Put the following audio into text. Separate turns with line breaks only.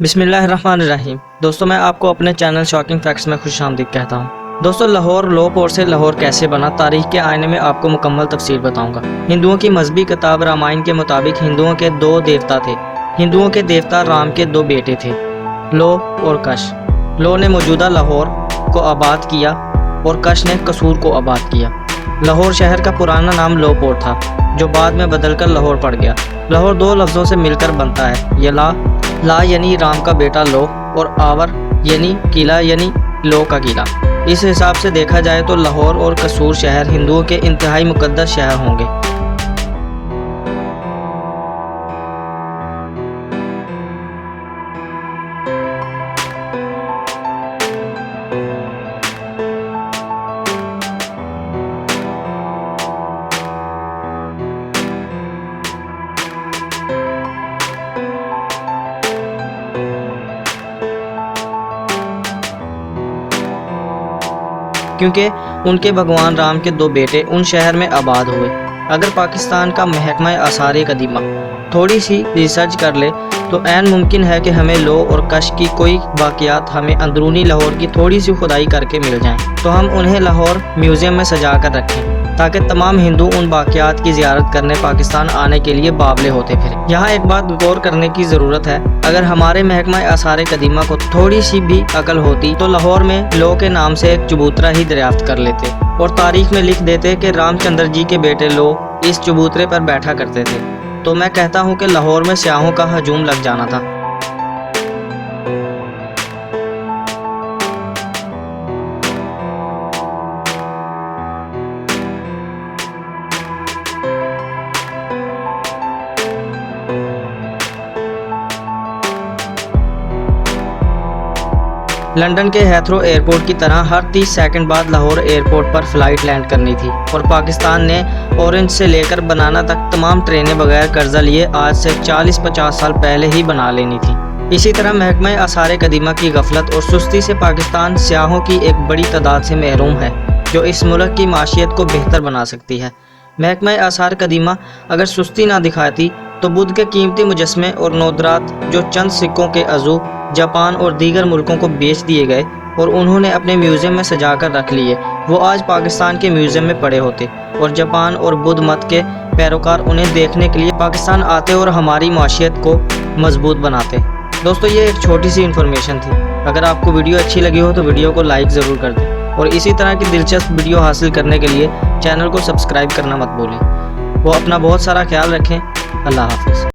बिस्मिल्लाहिर्रहमानिर्रहीम। दोस्तों, मैं आपको अपने चैनल शॉकिंग फैक्ट्स में खुश आमदीद कहता हूँ। दोस्तों, लाहौर लो पोर्ट से लाहौर कैसे बना, तारीख के आईने में आपको मुकम्मल तफसीर बताऊंगा। हिंदुओं की मजहबी किताब रामायण के मुताबिक हिंदुओं के दो देवता थे। हिंदुओं के देवता राम के दो बेटे थे, लो और कश। लो ने मौजूदा लाहौर को आबाद किया और कश ने कसूर को आबाद किया। लाहौर शहर का पुराना नाम लो पोर्ट था, जो बाद में बदलकर लाहौर पड़ गया। लाहौर दो लफ्ज़ों से मिलकर बनता है, ये ला यानी राम का बेटा लो और आवर यानी किला यानी लो का किला। इस हिसाब से देखा जाए तो लाहौर और कसूर शहर हिंदुओं के इंतहाई मुकद्दस शहर होंगे। क्योंकि उनके भगवान राम के दो बेटे उन शहर में आबाद हुए। अगर पाकिस्तान का महकमा आसार कदीमा थोड़ी सी रिसर्च कर ले तो ऐन मुमकिन है कि हमें लो और कश की कोई वाक़यात हमें अंदरूनी लाहौर की थोड़ी सी खुदाई करके मिल जाएं, तो हम उन्हें लाहौर म्यूज़ियम में सजा कर रखें ताकि तमाम हिंदू उन वाक़यात की ज़ियारत करने पाकिस्तान आने के लिए बावले होते फिरें। यहाँ एक बात गौर करने की ज़रूरत है, अगर हमारे महकमा आसार कदीमा को थोड़ी सी भी अकल होती तो लाहौर में लो के नाम से एक चबूतरा ही दरियाफ्त कर लेते और तारीख में लिख देते कि रामचंद्र जी के बेटे लो इस चबूतरे पर बैठा करते थे। तो मैं कहता हूँ कि लाहौर में स्याहों का हजूम लग जाना था। लंदन के हेथरो एयरपोर्ट की तरह हर 30 सेकंड बाद लाहौर एयरपोर्ट पर फ्लाइट लैंड करनी थी और पाकिस्तान ने ऑरेंज से लेकर बनाना तक तमाम ट्रेनें बगैर कर्जा लिए आज से 40-50 साल पहले ही बना लेनी थी। इसी तरह महकमा आसार कदीमा की गफलत और सुस्ती से पाकिस्तान स्याहों की एक बड़ी तादाद से महरूम है, जो इस मुल्क की माशियत को बेहतर बना सकती है। महकमा आसार कदीमा अगर सुस्ती ना दिखाती तो बुद्ध के कीमती मुजस्मे और नोदरात जो चंद सिक्कों के अज़ू जापान और दीगर मुल्कों को बेच दिए गए और उन्होंने अपने म्यूज़ियम में सजा कर रख लिए, वो आज पाकिस्तान के म्यूज़ियम में पड़े होते और जापान और बुद्ध मत के पैरोकार उन्हें देखने के लिए पाकिस्तान आते और हमारी माशियत को मजबूत बनाते। दोस्तों, ये एक छोटी सी इन्फॉर्मेशन थी। अगर आपको वीडियो अच्छी लगी हो तो वीडियो को लाइक ज़रूर कर दें और इसी तरह की दिलचस्प वीडियो हासिल करने के लिए चैनल को सब्सक्राइब करना मत भूलें। वो अपना बहुत सारा ख्याल रखें। अल्लाह हाफ़िज़।